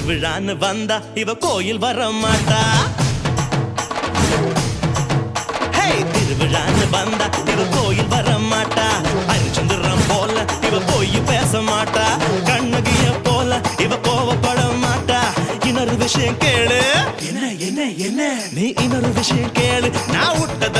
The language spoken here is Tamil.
திருவிழான்னு வந்தா இவ கோயில் வர மாட்டா. திருவிழான்னு வந்தா இவ கோயில் வர மாட்டா. அரிச்சந்திரம் போல இவ போய் பேச மாட்டா. கண்ணகிய போல இவ கோவப்பட மாட்டா. இன்னொரு விஷயம் கேளு. என்ன என்ன என்ன நீ இன்னொரு விஷயம் கேளு. நான் விட்டது